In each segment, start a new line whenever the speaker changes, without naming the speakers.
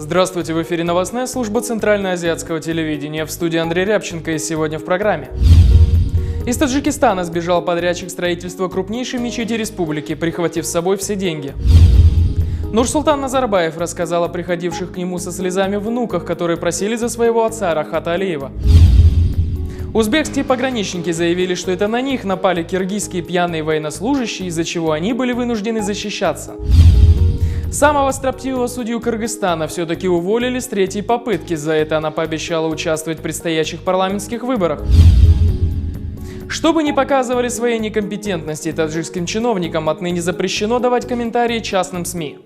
Здравствуйте, в эфире новостная служба Центральноазиатского телевидения. В студии Андрей Рябченко, и сегодня в программе. Из Таджикистана сбежал подрядчик строительства крупнейшей мечети республики, прихватив с собой все деньги. Нурсултан Назарбаев рассказал о приходивших к нему со слезами внуках, которые просили за своего отца Рахата Алиева. Узбекские пограничники заявили, что это на них напали киргизские пьяные военнослужащие, из-за чего они были вынуждены защищаться. Самого строптивого судью Кыргызстана все-таки уволили с третьей попытки. За это она пообещала участвовать в предстоящих парламентских выборах. Чтобы не показывали своей некомпетентности таджикским чиновникам, отныне запрещено давать комментарии частным СМИ.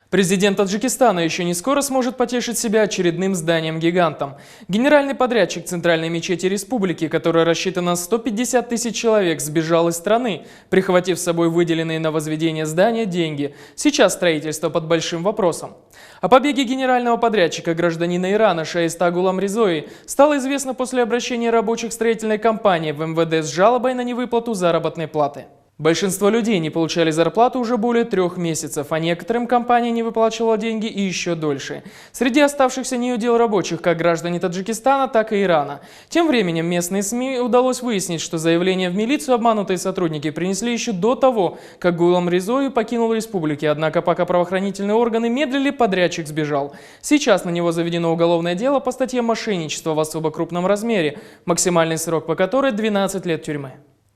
Президент Таджикистана еще не скоро сможет потешить себя очередным зданием-гигантом. Генеральный подрядчик Центральной мечети республики, которая рассчитана на 150 тысяч человек, сбежал из страны, прихватив с собой выделенные на возведение здания деньги. Сейчас строительство под большим вопросом. О побеге генерального подрядчика, гражданина Ирана Шаиста Гуламризои, стало известно после обращения рабочих строительной компании в МВД с жалобой на невыплату заработной платы. Большинство людей не получали зарплату уже более 3 месяцев, а некоторым компания не выплачивала деньги и еще дольше. Среди оставшихся неудел рабочих как граждане Таджикистана, так и Ирана. Тем временем местные СМИ удалось выяснить, что заявление в милицию обманутые сотрудники принесли еще до того, как Гуламризои покинул республики. Однако пока правоохранительные органы медлили, подрядчик сбежал. Сейчас на него заведено уголовное дело по статье «Мошенничество в особо крупном размере», максимальный срок по которой 12 лет тюрьмы.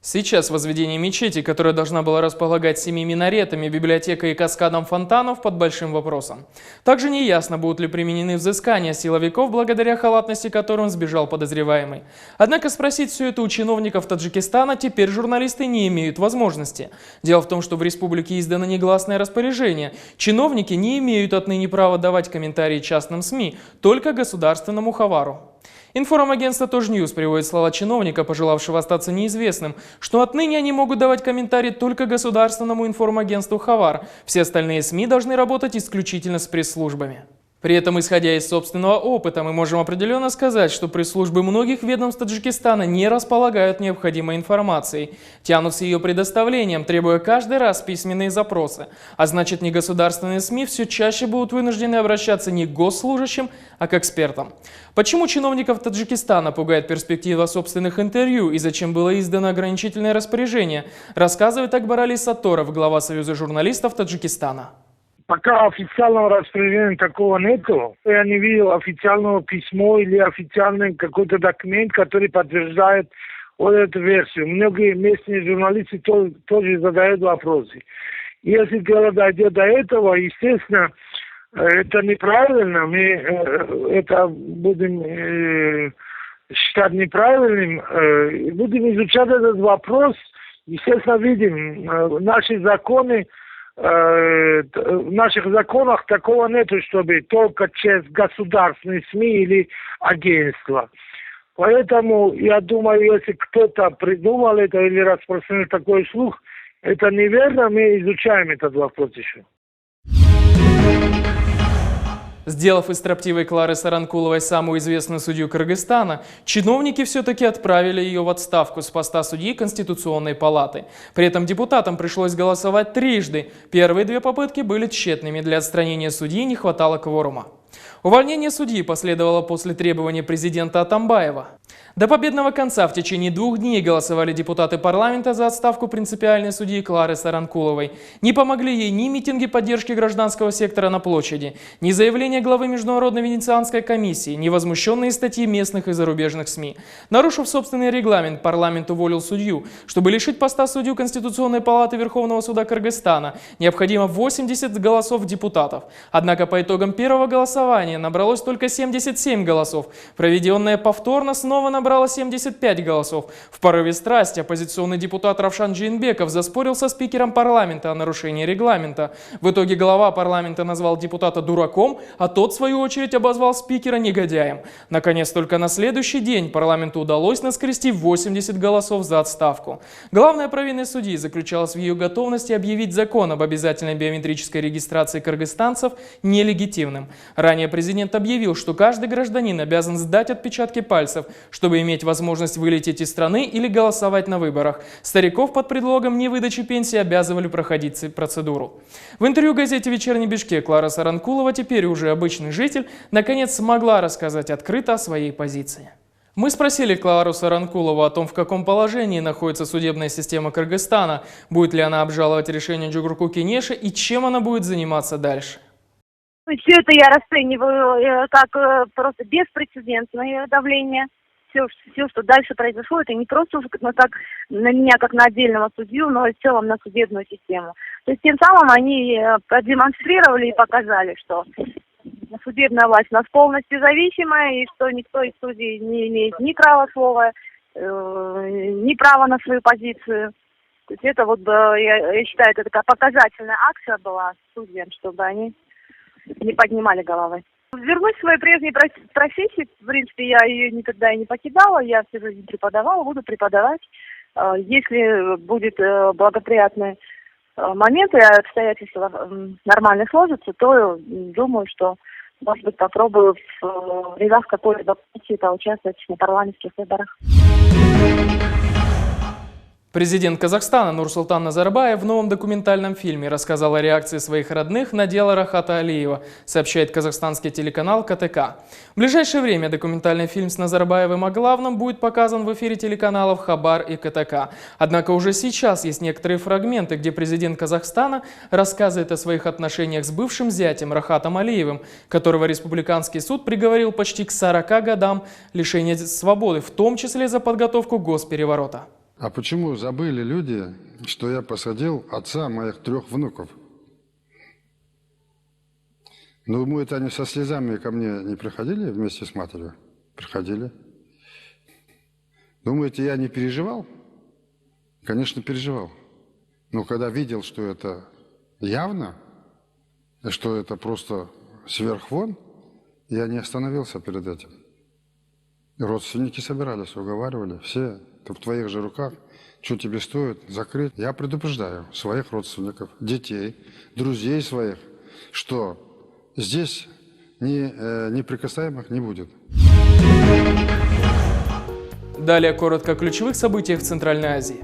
Сейчас возведение мечети, которая должна была располагать 7 минаретами, библиотекой и каскадом фонтанов, под большим вопросом. Также неясно, будут ли применены взыскания силовиков, благодаря халатности которым сбежал подозреваемый. Однако спросить все это у чиновников Таджикистана теперь журналисты не имеют возможности. Дело в том, что в республике издано негласное распоряжение. Чиновники не имеют отныне права давать комментарии частным СМИ, только государственному хавару. Информагентство Тожньюз приводит слова чиновника, пожелавшего остаться неизвестным, что отныне они могут давать комментарии только государственному информагентству Хавар. Все остальные СМИ должны работать исключительно с пресс-службами. При этом, исходя из собственного опыта, мы можем определенно сказать, что пресс-службы многих ведомств Таджикистана не располагают необходимой информацией, тянут с ее предоставлением, требуя каждый раз письменные запросы. А значит, негосударственные СМИ все чаще будут вынуждены обращаться не к госслужащим, а к экспертам. Почему чиновников Таджикистана пугает перспектива собственных интервью и зачем было издано ограничительное распоряжение, рассказывает Акбар Али Сатторов, глава Союза журналистов Таджикистана.
Пока официального распоряжения такого нету, я не видел официального письма или официальный какой-то документ, который подтверждает вот эту версию. Многие местные журналисты тоже задают вопросы. И если дело дойдет до этого, естественно, это неправильно. Мы это будем считать неправильным. Будем изучать этот вопрос. Естественно, видим наши законы. В наших законах такого нету, чтобы только через государственные СМИ или агентства. Поэтому я думаю, если кто-то придумал это или распространил такой слух, это неверно, мы изучаем этот вопрос еще.
Сделав из строптивой Клары Саранкуловой самую известную судью Кыргызстана, чиновники все-таки отправили ее в отставку с поста судьи Конституционной палаты. При этом депутатам пришлось голосовать трижды. Первые 2 попытки были тщетными. Для отстранения судьи не хватало кворума. Увольнение судьи последовало после требования президента Атамбаева. До победного конца в течение 2 дней голосовали депутаты парламента за отставку принципиальной судьи Клары Саранкуловой. Не помогли ей ни митинги поддержки гражданского сектора на площади, ни заявления главы Международной Венецианской комиссии, ни возмущенные статьи местных и зарубежных СМИ. Нарушив собственный регламент, парламент уволил судью. Чтобы лишить поста судью Конституционной палаты Верховного суда Кыргызстана, необходимо 80 голосов депутатов. Однако по итогам первого голосования набралось только 77 голосов. Проведенное повторно снова набрало 75 голосов. В порыве страсти оппозиционный депутат Равшан Джейнбеков заспорил со спикером парламента о нарушении регламента. В итоге глава парламента назвал депутата дураком, а тот, в свою очередь, обозвал спикера негодяем. Наконец, только на следующий день парламенту удалось наскрести 80 голосов за отставку. Главная провина судьи заключалась в ее готовности объявить закон об обязательной биометрической регистрации кыргызстанцев нелегитимным. Ранее президент президент объявил, что каждый гражданин обязан сдать отпечатки пальцев, чтобы иметь возможность вылететь из страны или голосовать на выборах. Стариков под предлогом невыдачи пенсии обязывали проходить процедуру. В интервью газете «Вечерний Бишкек» Клара Саранкулова, теперь уже обычный житель, наконец смогла рассказать открыто о своей позиции. Мы спросили Клару Саранкулову о том, в каком положении находится судебная система Кыргызстана, будет ли она обжаловать решение Джугурку Кенеша и чем она будет заниматься дальше.
Все это я расцениваю как просто беспрецедентное давление. Все, что дальше произошло, это не просто так на меня, как на отдельного судью, но и в целом на судебную систему. То есть тем самым они продемонстрировали и показали, что судебная власть у нас полностью зависимая, и что никто из судей не имеет ни права слова, ни права на свою позицию. То есть это вот, я считаю, это такая показательная акция была судьям, чтобы они не поднимали головы. Вернусь к своей прежней профессии. В принципе, я ее никогда и не покидала. Я всю жизнь преподавала, буду преподавать. Если будет благоприятный момент и обстоятельства нормально сложатся, то думаю, что, может быть, попробую в рядах какой-либо партии поучаствовать на парламентских выборах.
Президент Казахстана Нурсултан Назарбаев в новом документальном фильме рассказал о реакции своих родных на дело Рахата Алиева, сообщает казахстанский телеканал КТК. В ближайшее время документальный фильм с Назарбаевым о главном будет показан в эфире телеканалов Хабар и КТК. Однако уже сейчас есть некоторые фрагменты, где президент Казахстана рассказывает о своих отношениях с бывшим зятем Рахатом Алиевым, которого республиканский суд приговорил почти к 40 годам лишения свободы, в том числе за подготовку госпереворота.
А почему забыли люди, что я посадил отца моих 3 внуков? Думаю, это они со слезами ко мне не приходили вместе с матерью? Приходили. Думаете, я не переживал? Конечно, переживал. Но когда видел, что это явно, что это просто сверхвон, я не остановился перед этим. Родственники собирались, уговаривали, все. Это в твоих же руках, что тебе стоит закрыть. Я предупреждаю своих родственников, детей, друзей своих, что здесь неприкасаемых не будет.
Далее коротко о ключевых событиях в Центральной Азии.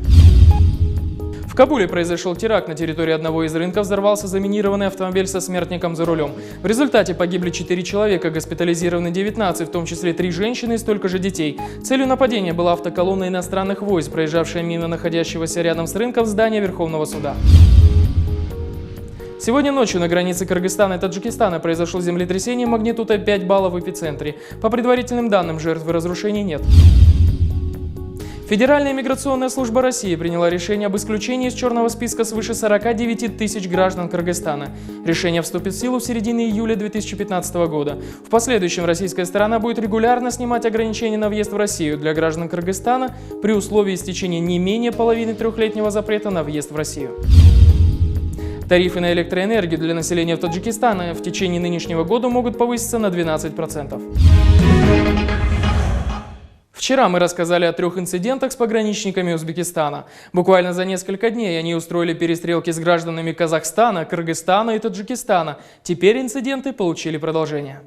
В Кабуле произошел теракт. На территории одного из рынков взорвался заминированный автомобиль со смертником за рулем. В результате погибли 4 человека, госпитализированы 19, в том числе 3 женщины и столько же детей. Целью нападения была автоколонна иностранных войск, проезжавшая мимо находящегося рядом с рынком здания Верховного суда. Сегодня ночью на границе Кыргызстана и Таджикистана произошло землетрясение магнитудой 5 баллов в эпицентре. По предварительным данным, жертв и разрушений нет. Федеральная миграционная служба России приняла решение об исключении из черного списка свыше 49 тысяч граждан Кыргызстана. Решение вступит в силу в середине июля 2015 года. В последующем российская сторона будет регулярно снимать ограничения на въезд в Россию для граждан Кыргызстана при условии истечения не менее половины 3-летнего запрета на въезд в Россию. Тарифы на электроэнергию для населения Таджикистана в течение нынешнего года могут повыситься на 12%. Вчера мы рассказали о 3 инцидентах с пограничниками Узбекистана. Буквально за несколько дней они устроили перестрелки с гражданами Казахстана, Кыргызстана и Таджикистана. Теперь инциденты получили продолжение.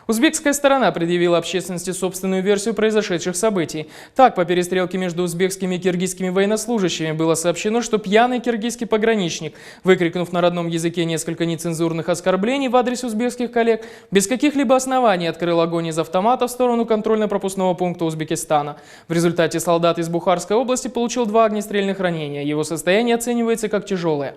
Узбекская сторона предъявила общественности собственную версию произошедших событий. Так, по перестрелке между узбекскими и киргизскими военнослужащими было сообщено, что пьяный киргизский пограничник, выкрикнув на родном языке несколько нецензурных оскорблений в адрес узбекских коллег, без каких-либо оснований открыл огонь из автомата в сторону контрольно-пропускного пункта Узбекистана. В результате солдат из Бухарской области получил 2 огнестрельных ранения. Его состояние оценивается как тяжелое.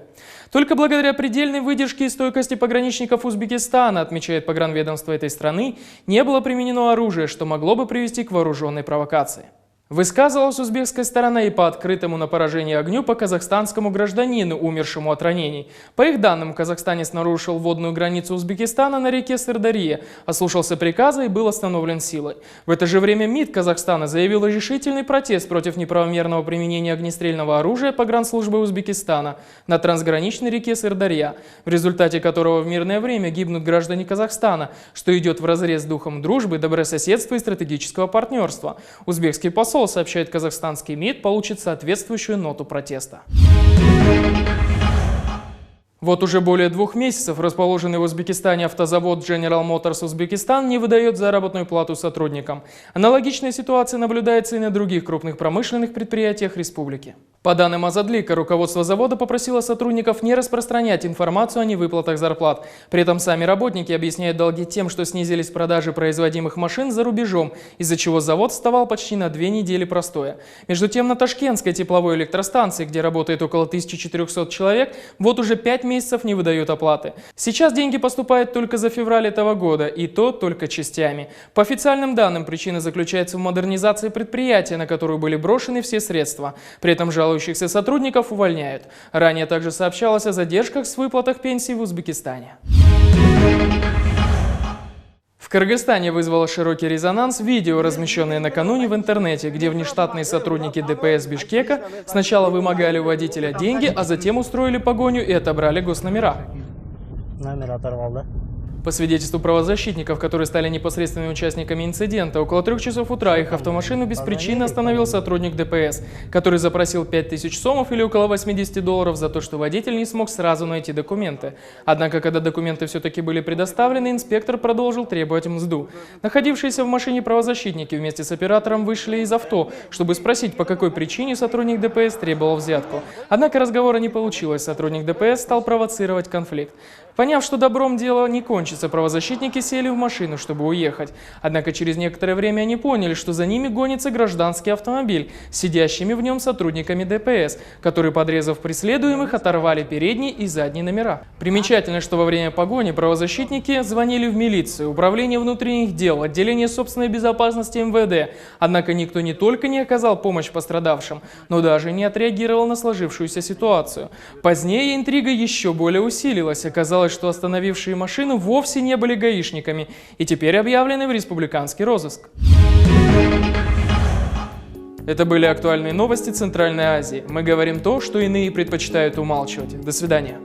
Только благодаря предельной выдержке и стойкости пограничников Узбекистана, отмечает погранведомство этой страны, не было применено оружие, что могло бы привести к вооруженной провокации. Высказывалась узбекская сторона и по открытому на поражение огню по казахстанскому гражданину, умершему от ранений. По их данным, казахстанец нарушил водную границу Узбекистана на реке Сырдарье, ослушался приказа и был остановлен силой. В это же время МИД Казахстана заявил решительный протест против неправомерного применения огнестрельного оружия погранслужбы Узбекистана на трансграничной реке Сырдарья, в результате которого в мирное время гибнут граждане Казахстана, что идет вразрез с духом дружбы, добрососедства и стратегического партнерства. Узбекский посол, сообщает казахстанский МИД, получит соответствующую ноту протеста. Вот уже более 2 месяцев расположенный в Узбекистане автозавод General Motors Узбекистан не выдает заработную плату сотрудникам. Аналогичная ситуация наблюдается и на других крупных промышленных предприятиях республики. По данным Азадлика, руководство завода попросило сотрудников не распространять информацию о невыплатах зарплат. При этом сами работники объясняют долги тем, что снизились продажи производимых машин за рубежом, из-за чего завод вставал почти на 2 недели простоя. Между тем, на Ташкентской тепловой электростанции, где работает около 1400 человек, вот уже 5 месяцев не выдают оплаты. Сейчас деньги поступают только за февраль этого года, и то только частями. По официальным данным, причина заключается в модернизации предприятия, на которую были брошены все средства. При этом жалующихся сотрудников увольняют. Ранее также сообщалось о задержках с выплатах пенсий в Узбекистане. В Кыргызстане вызвало широкий резонанс видео, размещенное накануне в интернете, где внештатные сотрудники ДПС Бишкека сначала вымогали у водителя деньги, а затем устроили погоню и отобрали госномера.
Номер оторвал, да?
По свидетельству правозащитников, которые стали непосредственными участниками инцидента, около 3 часов утра их автомашину без причины остановил сотрудник ДПС, который запросил 5000 сомов или около $80 за то, что водитель не смог сразу найти документы. Однако, когда документы все-таки были предоставлены, инспектор продолжил требовать мзду. Находившиеся в машине правозащитники вместе с оператором вышли из авто, чтобы спросить, по какой причине сотрудник ДПС требовал взятку. Однако разговора не получилось, сотрудник ДПС стал провоцировать конфликт. Поняв, что добром дело не кончится, правозащитники сели в машину, чтобы уехать. Однако через некоторое время они поняли, что за ними гонится гражданский автомобиль с сидящими в нем сотрудниками ДПС, которые, подрезав преследуемых, оторвали передние и задние номера. Примечательно, что во время погони правозащитники звонили в милицию, управление внутренних дел, отделение собственной безопасности МВД. Однако никто не только не оказал помощь пострадавшим, но даже не отреагировал на сложившуюся ситуацию. Позднее интрига еще более усилилась. Оказалось, что остановившие машину вовсе не были гаишниками и теперь объявлены в республиканский розыск. Это были актуальные новости Центральной Азии. Мы говорим то, что иные предпочитают умалчивать. До свидания.